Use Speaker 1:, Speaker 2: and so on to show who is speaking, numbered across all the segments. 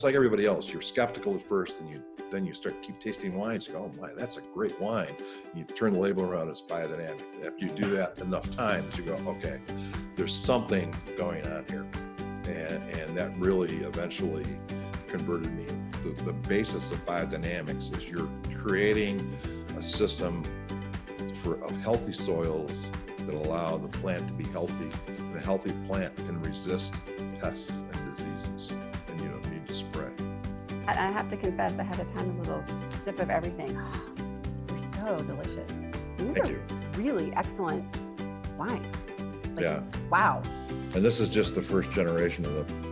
Speaker 1: like everybody else, you're skeptical at first, and then you start keep tasting wines. You go, oh my, that's a great wine. You turn the label around, it's biodynamic. After you do that enough times, you go, okay, there's something going on here, and that really eventually converted me. The basis of biodynamics is you're creating a system of healthy soils that allow the plant to be healthy, and a healthy plant can resist pests and diseases, and you don't need to spray.
Speaker 2: I have to confess, I had a tiny little sip of everything. They're so delicious. These
Speaker 1: Thank
Speaker 2: are
Speaker 1: you.
Speaker 2: really excellent wines. Like,
Speaker 1: Yeah.
Speaker 2: Wow.
Speaker 1: And this is just the first generation of them.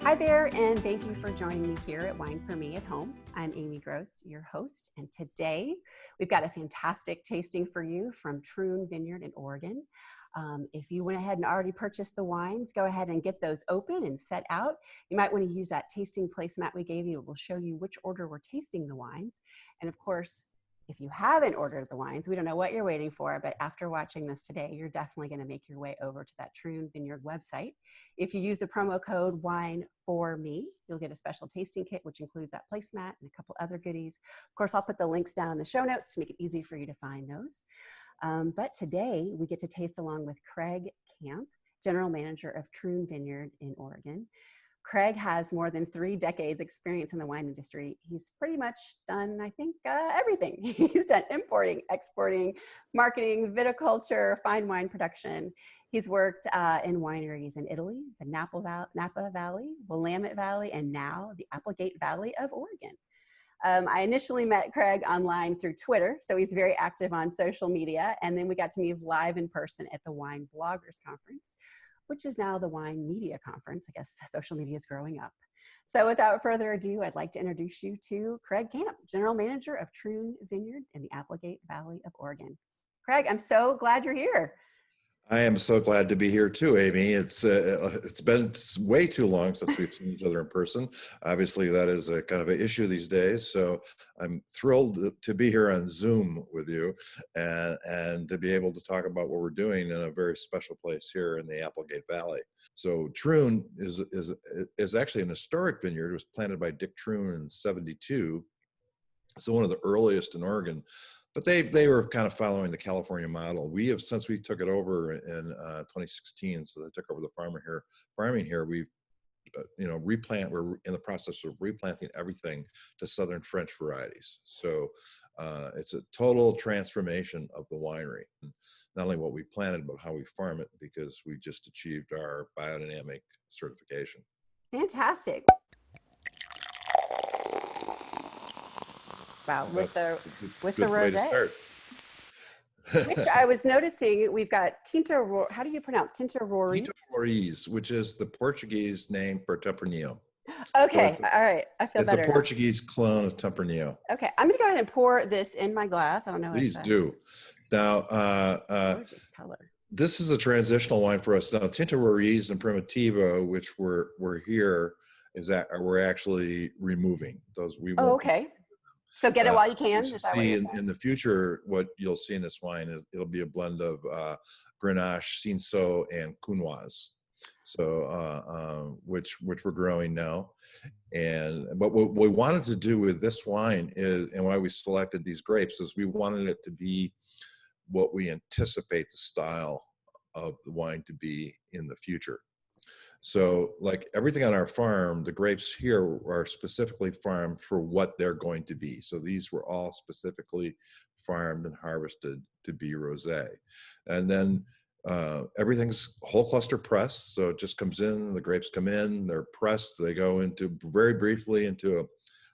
Speaker 2: Hi there, and thank you for joining me here at Wine for Me at Home. I'm Amy Gross, your host, and today we've got a fantastic tasting for you from Troon Vineyard in Oregon. If you went ahead and already purchased the wines, go ahead and get those open and set out. You might want to use that tasting placemat we gave you. It will show you which order we're tasting the wines. And of course, if you haven't ordered the wines, we don't know what you're waiting for, but after watching this today, you're definitely going to make your way over to that Troon Vineyard website. If you use the promo code WINE4ME, you'll get a special tasting kit, which includes that placemat and a couple other goodies. Of course, I'll put the links down in the show notes to make it easy for you to find those. But today, we get to taste along with Craig Camp, General Manager of Troon Vineyard in Oregon. Craig has more than 3 decades experience in the wine industry. He's pretty much done, I think, everything. He's done importing, exporting, marketing, viticulture, fine wine production. He's worked in wineries in Italy, the Napa Valley, Willamette Valley, and now the Applegate Valley of Oregon. I initially met Craig online through Twitter, so he's very active on social media. And then we got to meet live in person at the Wine Bloggers Conference, which is now the Wine Media Conference. I guess social media is growing up. So without further ado, I'd like to introduce you to Craig Camp, General Manager of Troon Vineyard in the Applegate Valley of Oregon. Craig, I'm so glad you're here.
Speaker 1: I am so glad to be here too, Amy. It's been way too long since we've seen each other in person. Obviously, that is a kind of an issue these days. So I'm thrilled to be here on Zoom with you and to be able to talk about what we're doing in a very special place here in the Applegate Valley. So Troon is actually an historic vineyard. It was planted by Dick Troon in '72. So one of the earliest in Oregon. But they were kind of following the California model. We have, since we took it over in 2016, so they took over the farming here, we've, we're in the process of replanting everything to Southern French varieties. So it's a total transformation of the winery. Not only what we planted, but how we farm it, because we just achieved our biodynamic certification.
Speaker 2: Fantastic. Wow, with the rosé, which I was noticing, we've got tinta. How do you pronounce tinta roriz?
Speaker 1: Tinta roriz, which is the Portuguese name for Tempranillo.
Speaker 2: Okay, so all right, I feel better.
Speaker 1: It's a Portuguese clone of Tempranillo.
Speaker 2: Okay, I'm going to go ahead and pour this in my glass. I don't know.
Speaker 1: Please do. Now,
Speaker 2: gorgeous color.
Speaker 1: This is a transitional wine for us. Now, tinta roriz and primitivo, which we're here, we're actually removing those.
Speaker 2: Okay. So get it while you can.
Speaker 1: In the future, what you'll see in this wine, it'll be a blend of grenache, cinsault, and counoise. So, which we're growing now. But what we wanted to do with this wine is, and why we selected these grapes, is we wanted it to be what we anticipate the style of the wine to be in the future. So like everything on our farm, the grapes here are specifically farmed for what they're going to be. So these were all specifically farmed and harvested to be rosé. And then everything's whole cluster pressed. So it just comes in, the grapes come in, they're pressed, they go into very briefly into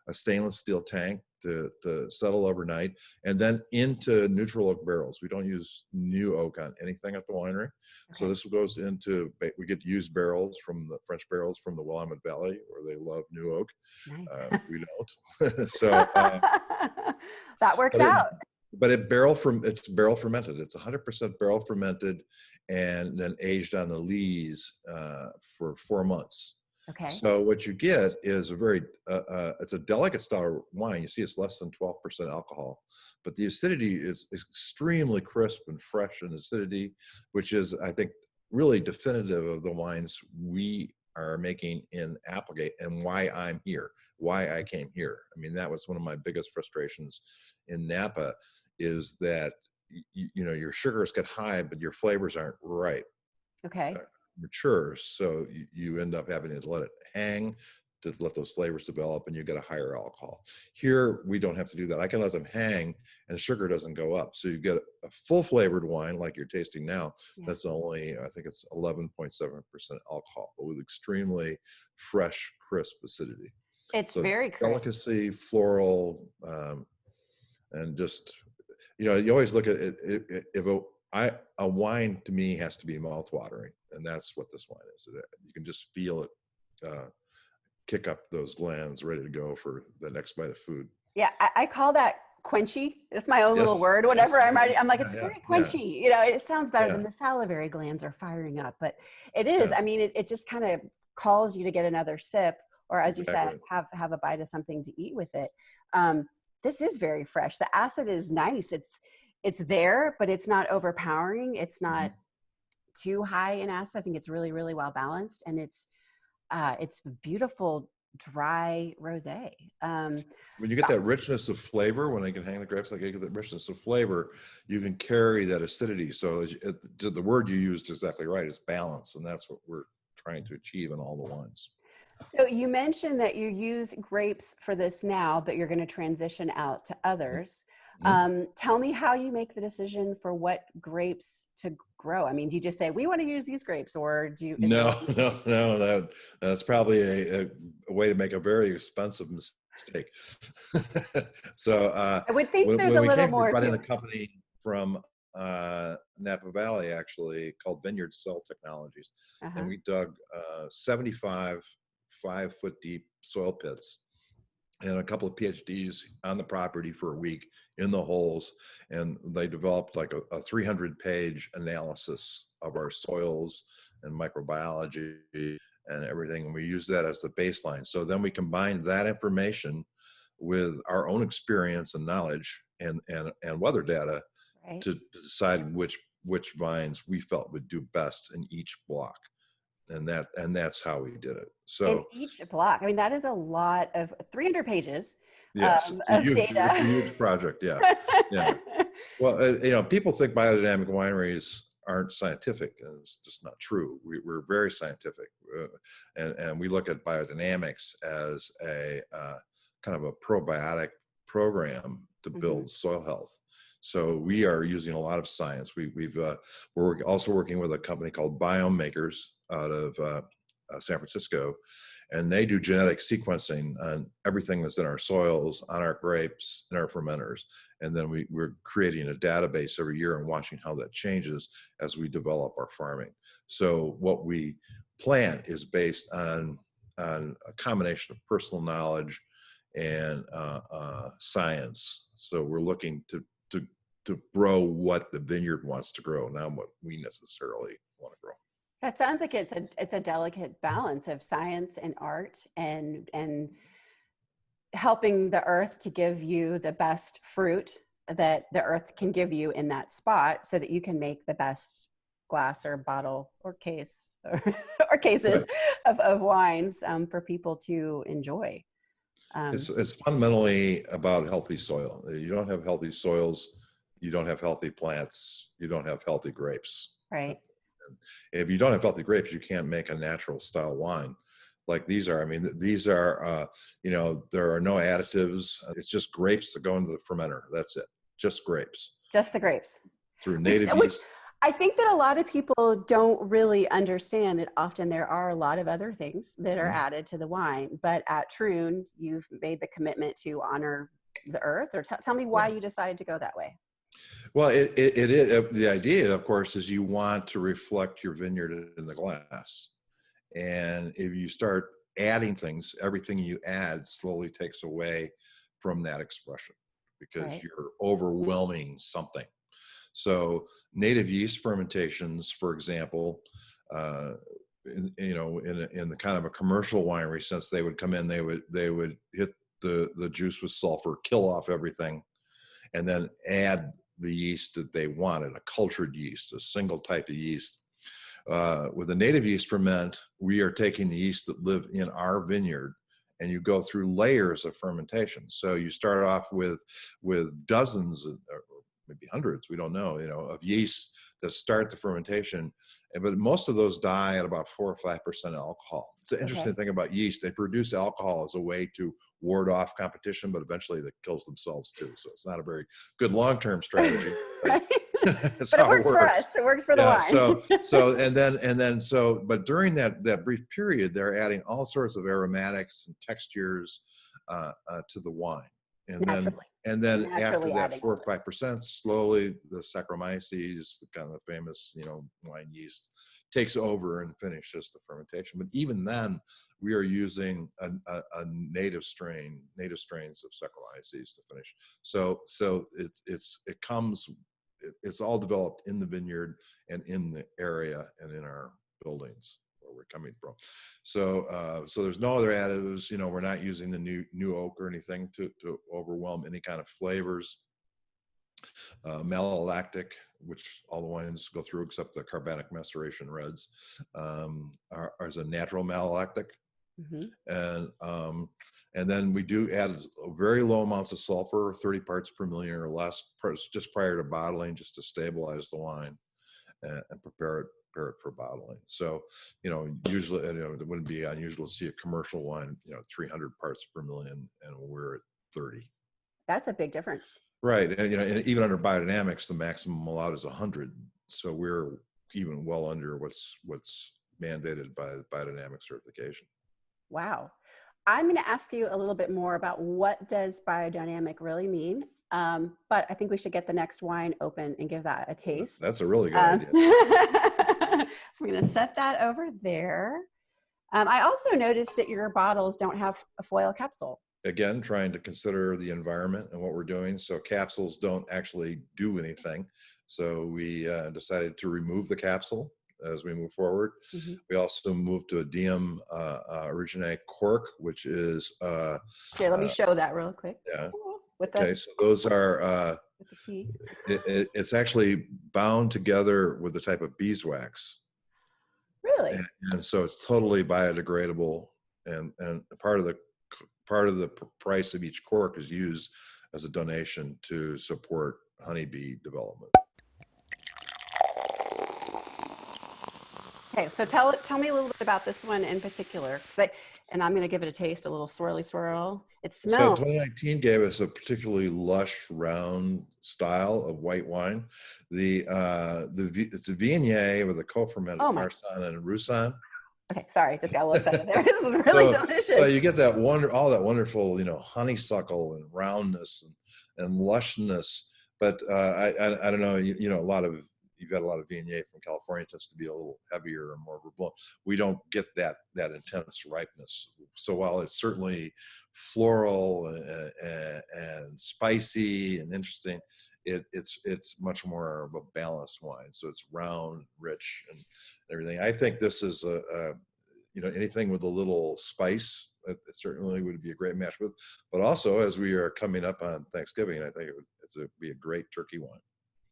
Speaker 1: a stainless steel tank to settle overnight, and then into neutral oak barrels. We don't use new oak on anything at the winery. Okay. So this goes into, we get used barrels from the French barrels from the Willamette Valley, where they love new oak. Nice. We don't. So
Speaker 2: that works out.
Speaker 1: But it's barrel fermented. It's 100% barrel fermented, and then aged on the lees for 4 months.
Speaker 2: Okay.
Speaker 1: So what you get is it's a delicate style wine. You see it's less than 12% alcohol, but the acidity is extremely crisp and fresh in acidity, which is, I think, really definitive of the wines we are making in Applegate and why I'm here, why I came here. I mean, that was one of my biggest frustrations in Napa, is that your sugars get high, but your flavors aren't right,
Speaker 2: Okay.
Speaker 1: matures. So you end up having to let it hang to let those flavors develop, and you get a higher alcohol. Here, we don't have to do that. I can let them hang and the sugar doesn't go up. So you get a full flavored wine like you're tasting now.
Speaker 2: Yeah.
Speaker 1: That's only, I think it's 11.7% alcohol, but with extremely fresh, crisp acidity.
Speaker 2: It's
Speaker 1: So
Speaker 2: very crisp.
Speaker 1: delicacy, floral, and just, you always look at it, if a wine to me has to be mouth-watering, and that's what this wine is. You can just feel it kick up those glands, ready to go for the next bite of food.
Speaker 2: Yeah, I call that quenchy. It's my own little
Speaker 1: Yes,
Speaker 2: word. Whatever
Speaker 1: yes,
Speaker 2: I'm writing, I'm like,
Speaker 1: yeah,
Speaker 2: it's
Speaker 1: yeah,
Speaker 2: very
Speaker 1: yeah,
Speaker 2: quenchy. It sounds better than
Speaker 1: yeah,
Speaker 2: the salivary glands are firing up, but it is.
Speaker 1: yeah,
Speaker 2: I mean, it just kind of calls you to get another sip, or as you said,
Speaker 1: exactly.
Speaker 2: have a bite of something to eat with it. This is very fresh. The acid is nice. It's there, but it's not overpowering. It's not
Speaker 1: Mhm.
Speaker 2: too high in acid. I think it's really, really well balanced, and it's beautiful dry rosé.
Speaker 1: When you get that richness of flavor, when I can hang the grapes, like you get that richness of flavor, you can carry that acidity. So the word you used is exactly right. It's balance, and that's what we're trying to achieve in all the wines.
Speaker 2: So you mentioned that you use grapes for this now, but you're going to transition out to others.
Speaker 1: Mhm.
Speaker 2: Tell me how you make the decision for what grapes to grow. I mean, do you just say we want to use these grapes, or is there?
Speaker 1: No, no. That's probably a way to make a very expensive mistake. So
Speaker 2: I would think there's
Speaker 1: when
Speaker 2: a
Speaker 1: we
Speaker 2: little
Speaker 1: came, we
Speaker 2: more
Speaker 1: brought
Speaker 2: to
Speaker 1: in a
Speaker 2: it.
Speaker 1: company from Napa Valley, actually, called Vineyard Soil Technologies, and
Speaker 2: Uh-huh.
Speaker 1: we dug 75 5-foot deep soil pits and a couple of PhDs on the property for a week in the holes. And they developed like a 300-page analysis of our soils and microbiology and everything. And we use that as the baseline. So then we combined that information with our own experience and knowledge and weather data
Speaker 2: Right.
Speaker 1: to decide which vines we felt would do best in each block. And that's how we did it.
Speaker 2: In
Speaker 1: So
Speaker 2: each block. I mean, that is a lot of 300 pages
Speaker 1: yes, it's
Speaker 2: of
Speaker 1: a
Speaker 2: data.
Speaker 1: huge project. Yeah, yeah. Well, people think biodynamic wineries aren't scientific, and it's just not true. We're very scientific, and we look at biodynamics as a kind of a probiotic program to
Speaker 2: Mhm.
Speaker 1: build soil health. So we are using a lot of science. We're also working with a company called Biomakers out of San Francisco, and they do genetic sequencing on everything that's in our soils, on our grapes, in our fermenters. And then we're creating a database every year and watching how that changes as we develop our farming. So what we plant is based on a combination of personal knowledge and science. So we're looking to grow what the vineyard wants to grow, not what we necessarily want to grow.
Speaker 2: That sounds like it's a delicate balance of science and art and helping the earth to give you the best fruit that the earth can give you in that spot so that you can make the best glass or bottle or case or cases
Speaker 1: Right.
Speaker 2: of wines for people to enjoy.
Speaker 1: It's fundamentally about healthy soil. You don't have healthy soils, you don't have healthy plants, you don't have healthy grapes.
Speaker 2: Right.
Speaker 1: And if you don't have healthy grapes, you can't make a natural style wine like these are. I mean, these are, there are no additives. It's just grapes that go into the fermenter. That's it. Just grapes
Speaker 2: Just the grapes.
Speaker 1: through
Speaker 2: Which,
Speaker 1: native
Speaker 2: which
Speaker 1: yeast.
Speaker 2: I think that a lot of people don't really understand that often there are a lot of other things that are
Speaker 1: Mhm.
Speaker 2: added to the wine. But at Troon, you've made the commitment to honor the earth. Or tell me why
Speaker 1: Yeah.
Speaker 2: you decided to go that way.
Speaker 1: Well, it is, the idea, of course, is you want to reflect your vineyard in the glass. And if you start adding things, everything you add slowly takes away from that expression because
Speaker 2: Right.
Speaker 1: you're overwhelming something. So native yeast fermentations, for example, in the kind of a commercial winery sense, they would come in, they would hit the juice with sulfur, kill off everything, and then add the yeast that they wanted, a cultured yeast, a single type of yeast. With a native yeast ferment, we are taking the yeast that live in our vineyard, and you go through layers of fermentation. So you start off with dozens, or maybe hundreds, we don't know, of yeast that start the fermentation. But most of those die at about 4 or 5% alcohol. It's an interesting thing about yeast. They produce alcohol as a way to ward off competition, but eventually that kills themselves too. So it's not a very good long-term strategy.
Speaker 2: Right? But it works for us. It works for the wine.
Speaker 1: But during that brief period, they're adding all sorts of aromatics and textures to the wine. And then after that 4 or 5%, slowly the Saccharomyces, the kind of famous, wine yeast, takes over and finishes the fermentation. But even then, we are using a native strains of Saccharomyces to finish. So it's all developed in the vineyard and in the area and in our buildings where we're coming from. So there's no other additives. We're not using the new oak or anything to overwhelm any kind of flavors. Malolactic, which all the wines go through except the carbonic maceration reds, is a natural malolactic. And then we do add very low amounts of sulfur, 30 parts per million or less, just prior to bottling, just to stabilize the wine and prepare it for bottling. So, usually, it wouldn't be unusual to see a commercial wine, 300 parts per million, and we're at 30.
Speaker 2: That's a big difference.
Speaker 1: Right. And, and even under biodynamics, the maximum allowed is 100. So we're even well under what's mandated by the biodynamic certification.
Speaker 2: Wow. I'm going to ask you a little bit more about what does biodynamic really mean. But I think we should get the next wine open and give that a taste.
Speaker 1: That's a really good idea.
Speaker 2: So we're going to set that over there. I also noticed that your bottles don't have a foil capsule.
Speaker 1: Again, trying to consider the environment and what we're doing. So capsules don't actually do anything. So we decided to remove the capsule as we move forward. We also moved to a Diem Origine cork, which is...
Speaker 2: Here, let me show that real quick.
Speaker 1: Yeah.
Speaker 2: Okay,
Speaker 1: so those are... it's actually bound together with a type of beeswax.
Speaker 2: Really?
Speaker 1: And so it's totally biodegradable, and part of the price of each cork is used as a donation to support honeybee development.
Speaker 2: Okay, so tell me a little bit about this one in particular, and I'm going to give it a taste, a little swirly swirl. It smells.
Speaker 1: So 2019 gave us a particularly lush, round style of white wine. It's a Viognier with a co-fermented Marsanne and Roussanne.
Speaker 2: Okay, sorry, just got a little excited there. This is really delicious. So
Speaker 1: you get that all that wonderful, honeysuckle and roundness and lushness. But I don't know, you've got a lot of Viognier from California. It tends to be a little heavier and more verbose. We don't get that intense ripeness. So while it's certainly floral and spicy and interesting, it's much more of a balanced wine. So it's round, rich, and everything. I think this is anything with a little spice, it certainly would be a great match with. But also, as we are coming up on Thanksgiving, I think it'd be a great turkey wine.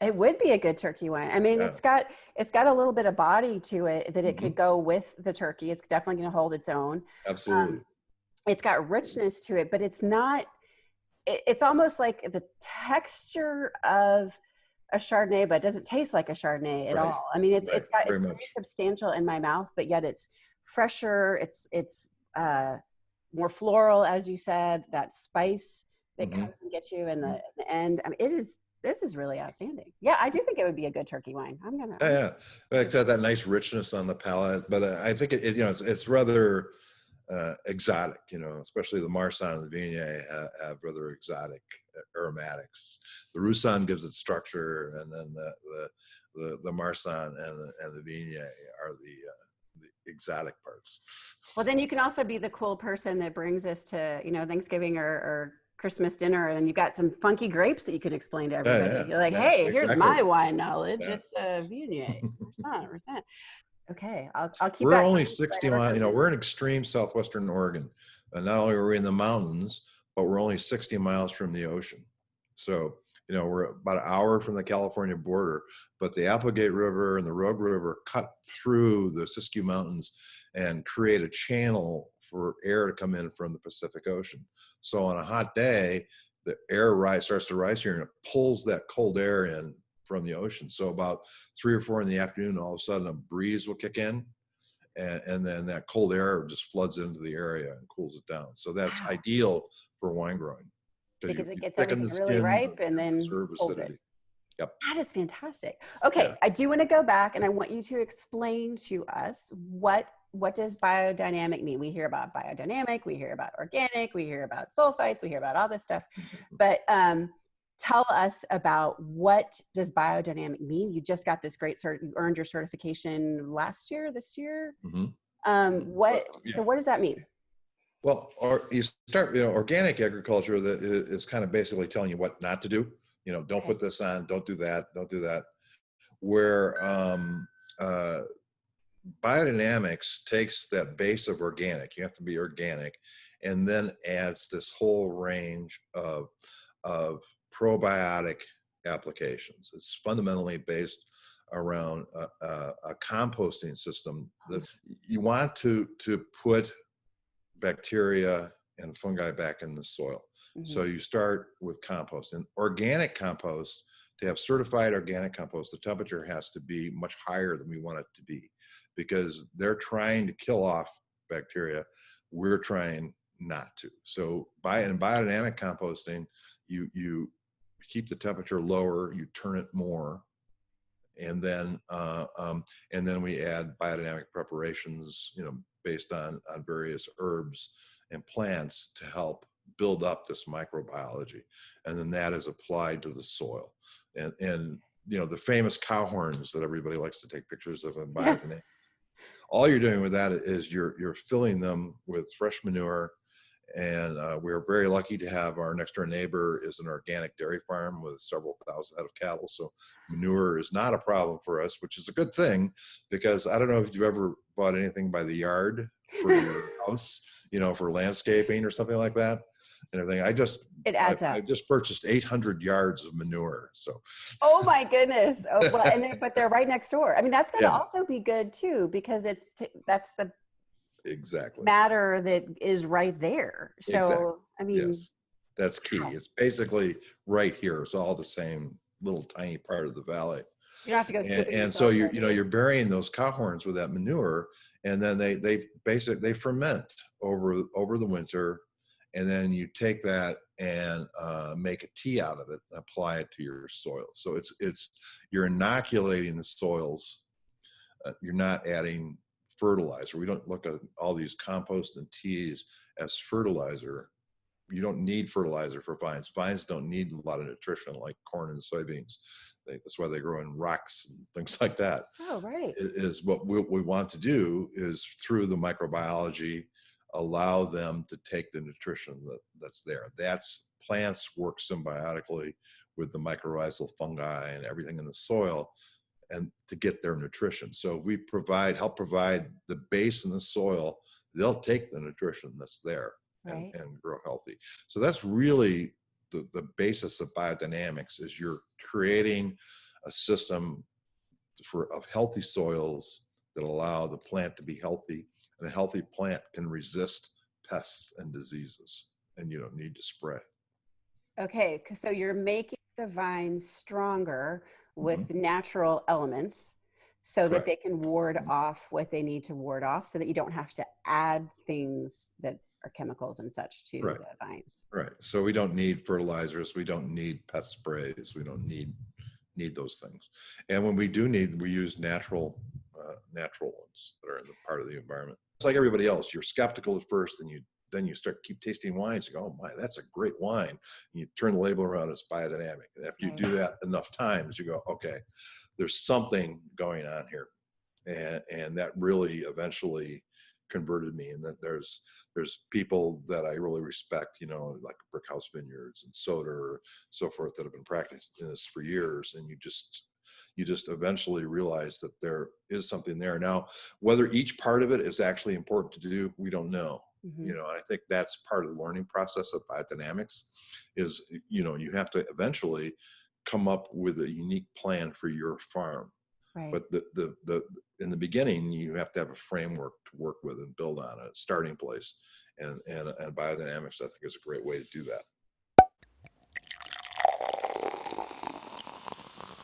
Speaker 2: It would be a good turkey wine. I mean, it's got a little bit of body to it that it could go with the turkey. It's definitely going to hold its own.
Speaker 1: Absolutely.
Speaker 2: It's got richness to it, but it's not. It's almost like the texture of a Chardonnay, but it doesn't taste like a Chardonnay at all. I mean, it's very substantial in my mouth, but yet it's fresher. It's more floral, as you said. That spice that comes and gets you in the end. I mean, this is really outstanding. Yeah, I do think it would be a good turkey wine.
Speaker 1: It's got that nice richness on the palate, but I think it's rather exotic, especially the Marsanne and the Viognier have rather exotic aromatics. The Roussanne gives it structure, and then the Marsanne and the Viognier are the exotic parts.
Speaker 2: Well, then you can also be the cool person that brings us to Thanksgiving or Christmas dinner, and you've got some funky grapes that you can explain to everybody. You're like, hey, here's my wine knowledge. It's a Viognier, Roussanne. Okay, I'll keep
Speaker 1: We're
Speaker 2: that in
Speaker 1: only
Speaker 2: mind so I
Speaker 1: 60
Speaker 2: never
Speaker 1: miles,
Speaker 2: come
Speaker 1: we're in
Speaker 2: visit.
Speaker 1: extreme southwestern Oregon. And not only are we in the mountains, but we're only 60 miles from the ocean. So, we're about an hour from the California border, but the Applegate River and the Rogue River cut through the Siskiyou Mountains and create a channel for air to come in from the Pacific Ocean. So on a hot day, the air starts to rise here and it pulls that cold air in from the ocean. So about 3 or 4 in the afternoon, all of a sudden a breeze will kick in, and then that cold air just floods into the area and cools it down. So that's
Speaker 2: Wow.
Speaker 1: ideal for wine growing because
Speaker 2: Because
Speaker 1: you
Speaker 2: it gets
Speaker 1: thicken
Speaker 2: everything
Speaker 1: the
Speaker 2: really
Speaker 1: skins
Speaker 2: ripe
Speaker 1: and
Speaker 2: and then
Speaker 1: preserve
Speaker 2: pulls it.
Speaker 1: acidity. Yep.
Speaker 2: That is fantastic.
Speaker 1: Yeah.
Speaker 2: Okay, I do want to go back and I want you to explain to us what does biodynamic mean? We hear about biodynamic, we hear about organic, we hear about sulfites, we hear about all this stuff. But tell us about what does biodynamic mean? You just got this great you earned your certification this year. So what does that mean?
Speaker 1: Well, or you start, organic agriculture that is kind of basically telling you what not to do. Don't put this on, don't do that, don't do that. Where biodynamics takes that base of organic, you have to be organic, and then adds this whole range of probiotic applications. It's fundamentally based around a composting system that you want to put bacteria and fungi back in the soil. So you start with compost, and organic compost. To have certified organic compost, the temperature has to be much higher than we want it to be, because they're trying to kill off bacteria. We're trying not to. So in biodynamic composting, you keep the temperature lower, you turn it more, and then we add biodynamic preparations, based on various herbs and plants to help build up this microbiology, and then that is applied to the soil. And the famous cowhorns that everybody likes to take pictures of in biodynamic. All you're doing with that is you're filling them with fresh manure. And we're very lucky to have our next door neighbor is an organic dairy farm with several thousand head of cattle. So manure is not a problem for us, which is a good thing, because I don't know if you've ever bought anything by the yard for your house, for landscaping or something like that and everything.
Speaker 2: It adds up.
Speaker 1: I just purchased 800 yards of manure. So.
Speaker 2: Oh my goodness. Oh, well, but they're right next door. I mean, that's going to
Speaker 1: Yeah.
Speaker 2: also be good too, because that's the
Speaker 1: exactly
Speaker 2: matter that is right there. So,
Speaker 1: exactly.
Speaker 2: I mean,
Speaker 1: yes, that's key. Wow. It's basically right here. It's all the same little tiny part of the valley.
Speaker 2: You don't have to go scooping.
Speaker 1: And so you're burying those cowhorns with that manure, and then they ferment over the winter, and then you take that and make a tea out of it and apply it to your soil. So you're inoculating the soils. You're not adding fertilizer. We don't look at all these compost and teas as fertilizer. You don't need fertilizer for vines. Vines don't need a lot of nutrition like corn and soybeans. That's why they grow in rocks and things like that.
Speaker 2: Oh, right.
Speaker 1: Is what we want to do is, through the microbiology, allow them to take the nutrition that's there. Plants work symbiotically with the mycorrhizal fungi and everything in the soil, and to get their nutrition. So if we help provide the base in the soil, they'll take the nutrition that's there. Right. And grow healthy. So that's really the basis of biodynamics, is you're creating a system of healthy soils that allow the plant to be healthy, and a healthy plant can resist pests and diseases, and you don't need to spray.
Speaker 2: Okay, so you're making the vines stronger with natural elements so that they can ward off what they need to ward off, so that you don't have to add things that are chemicals and such to the vines.
Speaker 1: Right. So we don't need fertilizers. We don't need pest sprays. We don't need those things. And when we do we use natural ones that are in the part of the environment. It's like everybody else. You're skeptical at first, and then you keep tasting wines. You go, oh my, that's a great wine. And you turn the label around, it's biodynamic. And after you do that enough times, you go, okay, there's something going on here. And that really eventually converted me. And that there's people that I really respect, like Brickhouse Vineyards and Soder, so forth, that have been practicing this for years. And you just You just eventually realize that there is something there. Now, whether each part of it is actually important to do, we don't know.
Speaker 2: Mm-hmm.
Speaker 1: I think that's part of the learning process of biodynamics is, you have to eventually come up with a unique plan for your farm.
Speaker 2: Right.
Speaker 1: But in the beginning, you have to have a framework to work with and build on, a starting place. And biodynamics, I think, is a great way to do that.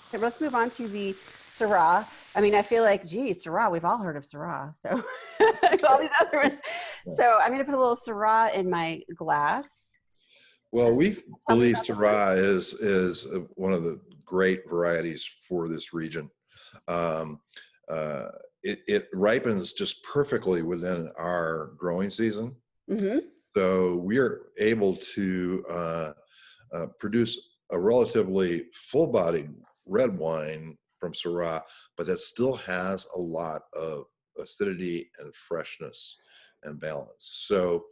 Speaker 2: Okay, let's move on to the Syrah. I mean, I feel like, geez, Syrah, we've all heard of Syrah. So all these other ones.
Speaker 1: Yeah.
Speaker 2: So I'm going to put a little Syrah in my glass.
Speaker 1: Well, we believe Syrah is one of the great varieties for this region. It ripens just perfectly within our growing season.
Speaker 2: Mm-hmm.
Speaker 1: So we are able to produce a relatively full-bodied red wine from Syrah, but that still has a lot of acidity and freshness and balance. So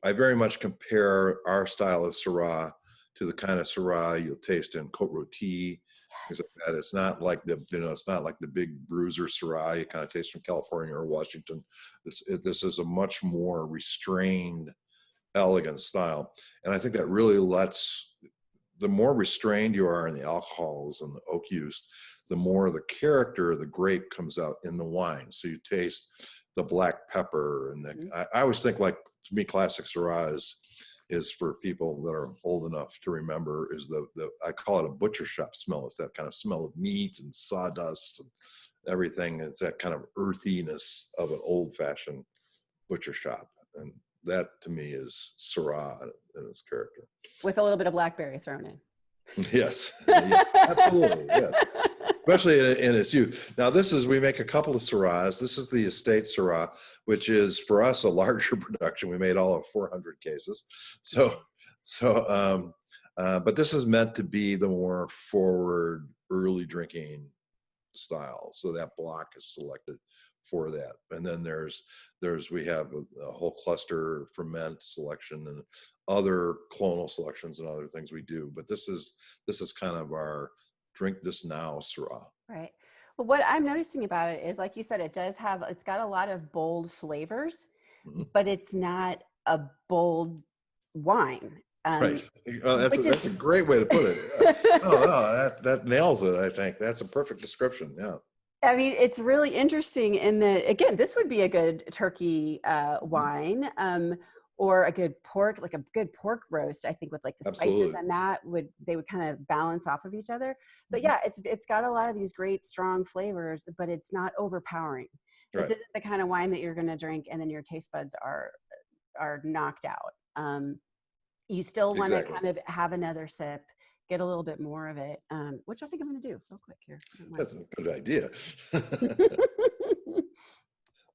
Speaker 1: I very much compare our style of Syrah to the kind of Syrah you'll taste in Côte Rôtie. Things like that. It's not like it's not like the big bruiser Syrah you kind of taste from California or Washington. This is a much more restrained, elegant style. And I think that really the more restrained you are in the alcohols and the oak use, the more the character of the grape comes out in the wine. So you taste the black pepper, and I always think, like, to me, classic Syrah is for people that are old enough to remember, is I call it a butcher shop smell. It's that kind of smell of meat and sawdust and everything. It's that kind of earthiness of an old fashioned butcher shop. And that to me is Syrah in its character.
Speaker 2: With a little bit of blackberry thrown in.
Speaker 1: Yes, yeah, absolutely, yes. Especially in its youth. Now, we make a couple of Syrahs. This is the estate Syrah, which is for us a larger production. We made all of 400 cases. But this is meant to be the more forward, early drinking style. So that block is selected for that. And then we have a whole cluster ferment selection and other clonal selections and other things we do. But this is kind of our drink this now Syrah.
Speaker 2: Right. Well, what I'm noticing about it is, like you said, it's got a lot of bold flavors, but it's not a bold wine.
Speaker 1: Right. That's a great way to put it. That nails it. I think that's a perfect description. Yeah.
Speaker 2: I mean, it's really interesting in that, again, this would be a good turkey wine, or a good pork, like a good pork roast, I think, with like the spices, and they would kind of balance off of each other. But yeah, it's got a lot of these great strong flavors, but it's not overpowering. This isn't the kind of wine that you're going to drink and then your taste buds are knocked out. You still want to kind of have another sip, get a little bit more of it, which I think I'm going to do real quick here.
Speaker 1: That's a good idea.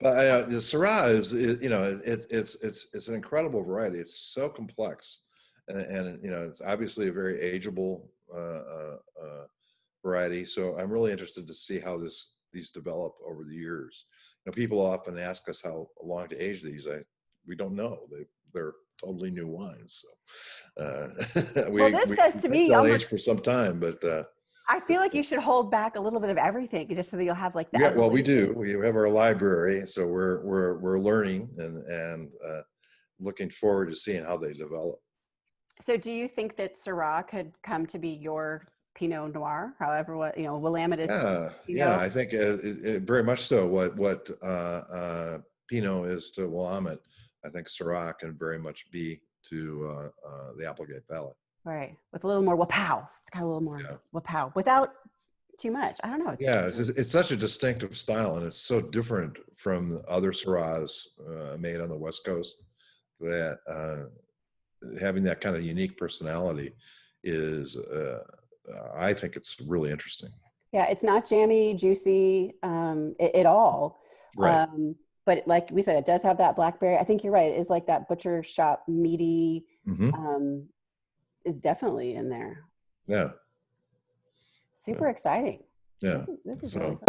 Speaker 1: But the Syrah is it's an incredible variety. It's so complex, and it's obviously a very ageable variety. So I'm really interested to see how these develop over the years. People often ask us how long to age these. We don't know. They're totally new wines. So
Speaker 2: this says to me,
Speaker 1: they'll age for some time, but.
Speaker 2: I feel like you should hold back a little bit of everything, just so that you'll have like that.
Speaker 1: Yeah, well, we do. We have our library, so we're learning and looking forward to seeing how they develop.
Speaker 2: So, do you think that Syrah could come to be your Pinot Noir? However, Willamette is.
Speaker 1: Yeah, I think it very much so. What Pinot is to Willamette, I think Syrah can very much be to the Applegate Valley.
Speaker 2: Right, with a little more wapow. It's got a little more wapow without too much. I don't know.
Speaker 1: It's such a distinctive style, and it's so different from other Syrahs made on the West Coast that having that kind of unique personality is, I think it's really interesting.
Speaker 2: Yeah, it's not jammy, juicy at all.
Speaker 1: Right.
Speaker 2: But like we said, it does have that blackberry. I think you're right. It is like that butcher shop meaty. Is definitely in there.
Speaker 1: Yeah.
Speaker 2: Super exciting.
Speaker 1: Yeah.
Speaker 2: This is really cool.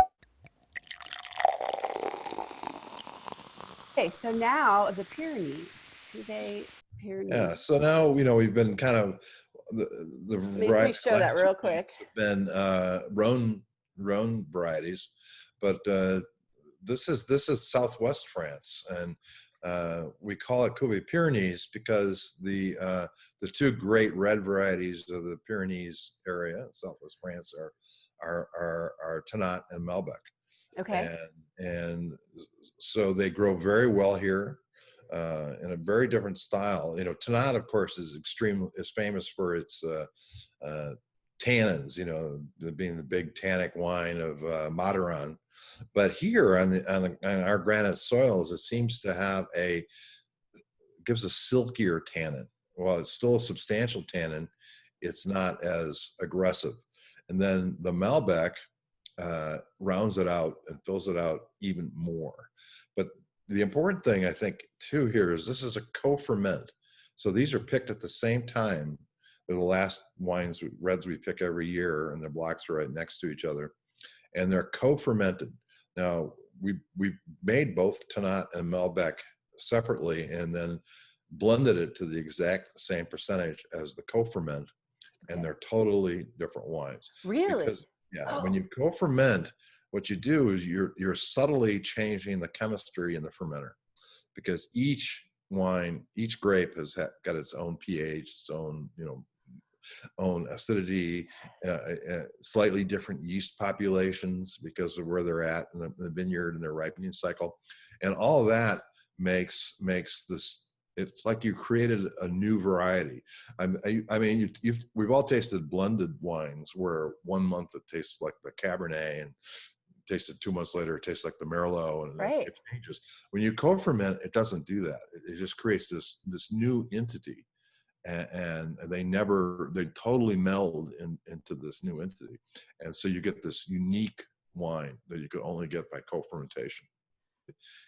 Speaker 2: Okay, so now the Pyrenees. Cuvée Pyrenees.
Speaker 1: Yeah. So now we've been kind of the
Speaker 2: Let me show that
Speaker 1: last two
Speaker 2: real
Speaker 1: wines
Speaker 2: quick.
Speaker 1: have been Rhone varieties, but this is Southwest France, and we call it Cuvée Pyrénées because the two great red varieties of the Pyrenees area, Southwest France, are Tannat and Malbec.
Speaker 2: Okay.
Speaker 1: And so they grow very well here in a very different style. You know, Tannat, of course, is famous for its tannins. You know, being the big tannic wine of Mataran. But here on our granite soils, it seems to have gives a silkier tannin. While it's still a substantial tannin, it's not as aggressive. And then the Malbec rounds it out and fills it out even more. But the important thing, I think, too, here is this is a co-ferment. So these are picked at the same time. They're the last reds we pick every year, and the blocks are right next to each other. And they're co-fermented. Now, we've made both Tannat and Malbec separately and then blended it to the exact same percentage as the co-ferment, and they're totally different wines.
Speaker 2: Really?
Speaker 1: Because, when you co-ferment, what you do is you're subtly changing the chemistry in the fermenter, because each grape has got its own pH, its own, own acidity, slightly different yeast populations because of where they're at in the vineyard and their ripening cycle, and all of that makes this. It's like you created a new variety. I mean, we've all tasted blended wines where 1 month it tastes like the Cabernet, and tasted 2 months later it tastes like the Merlot, and
Speaker 2: right.
Speaker 1: it changes. When you co-ferment, it doesn't do that. It just creates this new entity. And they totally meld into this new entity. And so you get this unique wine that you could only get by co-fermentation.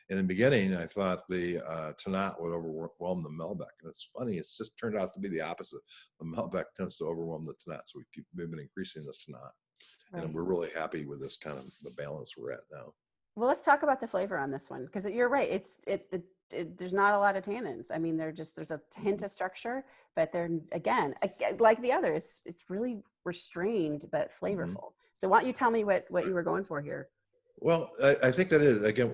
Speaker 1: In the beginning, I thought the Tannat would overwhelm the Malbec. And it's funny, it's just turned out to be the opposite. The Malbec tends to overwhelm the Tannat, so we've been increasing the Tannat. Right. And we're really happy with this kind of the balance we're at now.
Speaker 2: Well, let's talk about the flavor on this one, because you're right. There's not a lot of tannins. I mean, there's a hint of structure, but they're, again, like the others, it's really restrained but flavorful. Mm-hmm. So why don't you tell me what you were going for here?
Speaker 1: Well, I think that is, again,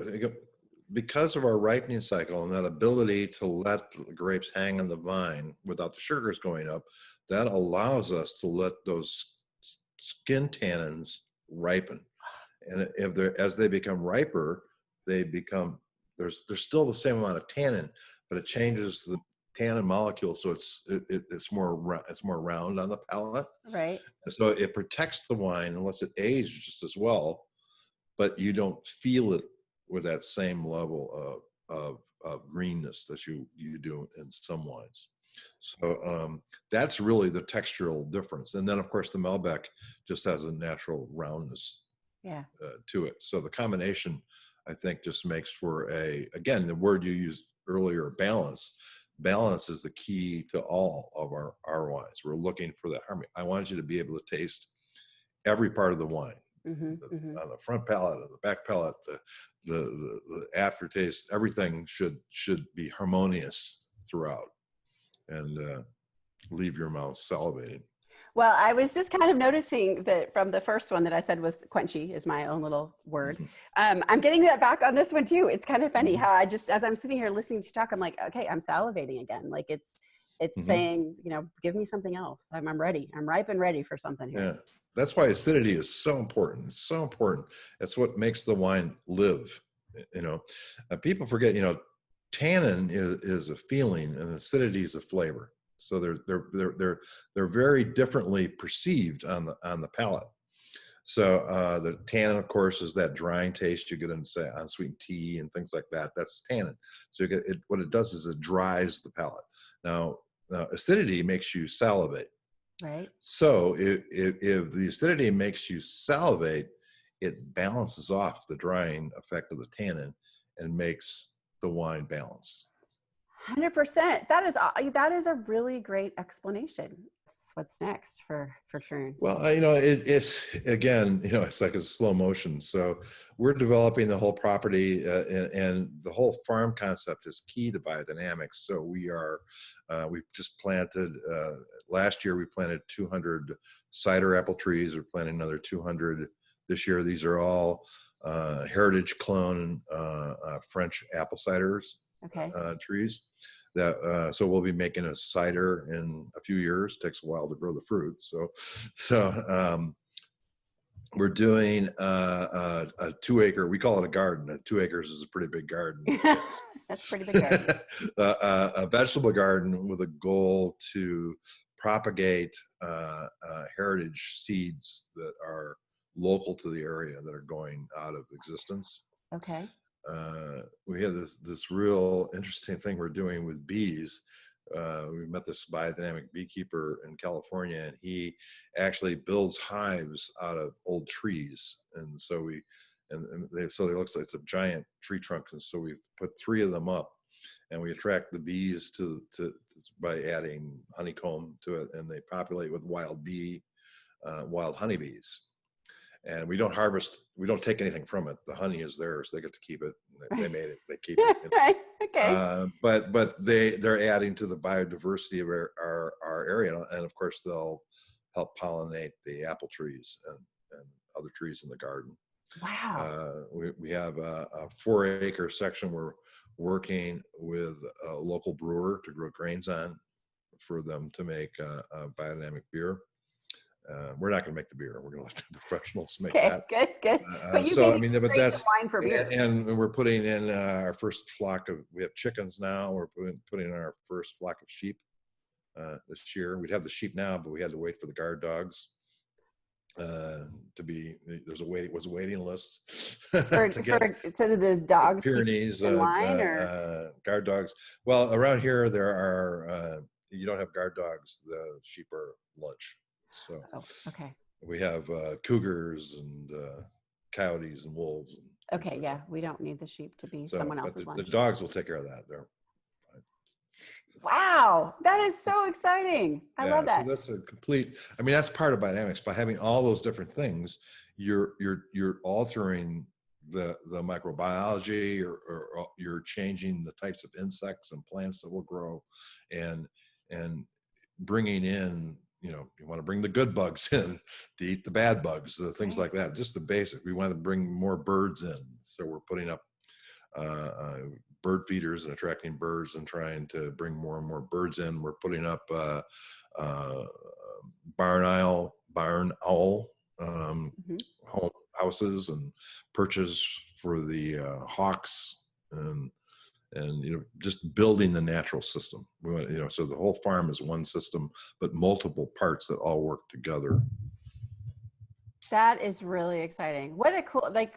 Speaker 1: because of our ripening cycle and that ability to let the grapes hang on the vine without the sugars going up, that allows us to let those skin tannins ripen. And as they become riper, there's still the same amount of tannin, but it changes the tannin molecule, so it's more round on the palate.
Speaker 2: Right.
Speaker 1: So it protects the wine and lets it age just as well, but you don't feel it with that same level of greenness that you do in some wines. So that's really the textural difference. And then, of course, the Malbec just has a natural roundness to it. So the combination, I think, just makes for again, the word you used earlier, balance. Balance is the key to all of our wines. We're looking for that harmony. I want you to be able to taste every part of the wine. Mm-hmm, on the front palate, on the back palate, the aftertaste, everything should be harmonious throughout, and leave your mouth salivating.
Speaker 2: Well, I was just kind of noticing that from the first one that I said was quenchy, is my own little word. Mm-hmm. I'm getting that back on this one too. It's kind of funny how as I'm sitting here listening to you talk, I'm like, okay, I'm salivating again. Like it's mm-hmm. saying, give me something else. I'm ready. I'm ripe and ready for something here.
Speaker 1: Yeah. That's why acidity is so important. It's so important. It's what makes the wine live. People forget, tannin is a feeling and acidity is a flavor. So they're very differently perceived on the palate. So the tannin, of course, is that drying taste you get in, say, on sweet tea and things like that. That's tannin. So what it does is it dries the palate. Now acidity makes you salivate.
Speaker 2: Right.
Speaker 1: So if the acidity makes you salivate, it balances off the drying effect of the tannin and makes the wine balanced.
Speaker 2: 100%. That is a really great explanation. What's next for Troon?
Speaker 1: Well, it's again, it's like a slow motion. So we're developing the whole property, and the whole farm concept is key to biodynamics. So we've just planted, last year we planted 200 cider apple trees. We're planting another 200 this year. These are all heritage clone French apple ciders.
Speaker 2: Okay.
Speaker 1: Trees so we'll be making a cider in a few years. It takes a while to grow the fruit. So we're doing a 2 acre, we call it a garden. 2 acres is a pretty big garden.
Speaker 2: That's pretty big garden.
Speaker 1: A vegetable garden with a goal to propagate heritage seeds that are local to the area that are going out of existence.
Speaker 2: Okay.
Speaker 1: We have this real interesting thing we're doing with bees. We met this biodynamic beekeeper in California, and he actually builds hives out of old trees. And so so it looks like it's a giant tree trunk. And so we put 3 of them up, and we attract the bees by adding honeycomb to it, and they populate with wild honeybees. And we don't take anything from it. The honey is theirs. They get to keep it. They made it. They keep it.
Speaker 2: Right. Okay.
Speaker 1: But they're adding to the biodiversity of our area, and of course they'll help pollinate the apple trees and other trees in the garden.
Speaker 2: Wow.
Speaker 1: We have a 4-acre section. We're working with a local brewer to grow grains on, for them to make a biodynamic beer. We're not going to make the beer. We're going to let the professionals make that.
Speaker 2: Good. But
Speaker 1: but that's
Speaker 2: wine for beer.
Speaker 1: And we're putting in our first flock of. We have chickens now. We're putting in our first flock of sheep this year. We'd have the sheep now, but we had to wait for the guard dogs to be. Was a waiting list
Speaker 2: so the dogs
Speaker 1: Pyrénées
Speaker 2: in line or
Speaker 1: guard dogs. Well, around here there are. You don't have guard dogs. The sheep are lunch. So
Speaker 2: okay.
Speaker 1: We have cougars and coyotes and wolves. And
Speaker 2: okay, yeah, we don't need the sheep to be someone else's lunch.
Speaker 1: The dogs will take care of that.
Speaker 2: Wow, that is so exciting! I love that.
Speaker 1: So that's a complete. That's part of biodynamics. By having all those different things, you're altering the microbiology, or you're changing the types of insects and plants that will grow, and bringing in. You want to bring the good bugs in to eat the bad bugs, the things like that, just the basic. We want to bring more birds in. So we're putting up bird feeders and attracting birds and trying to bring more and more birds in. We're putting up barn owl home houses and perches for the hawks, and just building the natural system. We want, so the whole farm is one system, but multiple parts that all work together.
Speaker 2: That is really exciting. What a cool, I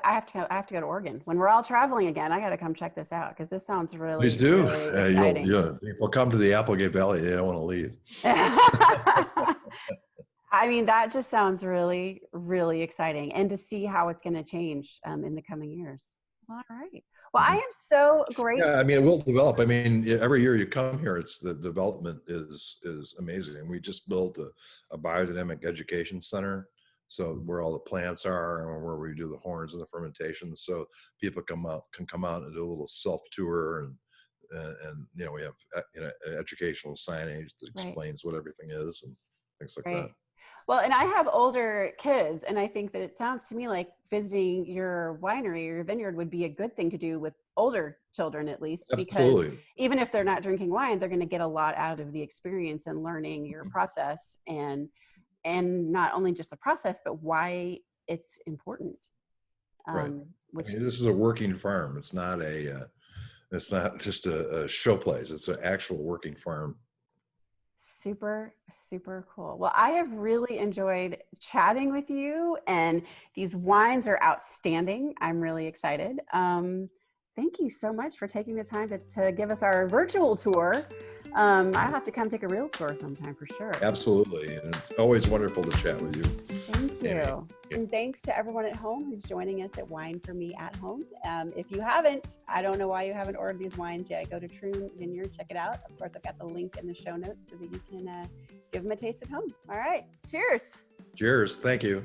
Speaker 2: have to go to Oregon when we're all traveling again. I got to come check this out, because this sounds really.
Speaker 1: Please do.
Speaker 2: Really exciting.
Speaker 1: People come to the Applegate Valley. They don't want to leave.
Speaker 2: That just sounds really, really exciting, and to see how it's going to change in the coming years. All right. Well, I am so grateful.
Speaker 1: Yeah, it will develop. Every year you come here, the development is amazing. We just built a biodynamic education center, so where all the plants are and where we do the horns and the fermentation, so people can come out and do a little self tour, and we have educational signage that explains what everything is and things like that.
Speaker 2: Well, and I have older kids, and I think that it sounds to me like visiting your winery or your vineyard would be a good thing to do with older children, at least.
Speaker 1: Absolutely.
Speaker 2: Because even if they're not drinking wine, they're going to get a lot out of the experience and learning your process, and not only just the process, but why it's important.
Speaker 1: Right. This is a working farm. It's not just a show place. It's an actual working farm.
Speaker 2: Super, super cool. Well, I have really enjoyed chatting with you, and these wines are outstanding. I'm really excited. thank you so much for taking the time to give us our virtual tour. I'll have to come take a real tour sometime for sure.
Speaker 1: Absolutely. And it's always wonderful to chat with you.
Speaker 2: Thank you. And thanks to everyone at home who's joining us at Wine for Me at Home. If you haven't, I don't know why you haven't ordered these wines yet. Go to Troon Vineyard, check it out. Of course, I've got the link in the show notes so that you can give them a taste at home. All right. Cheers.
Speaker 1: Cheers. Thank you.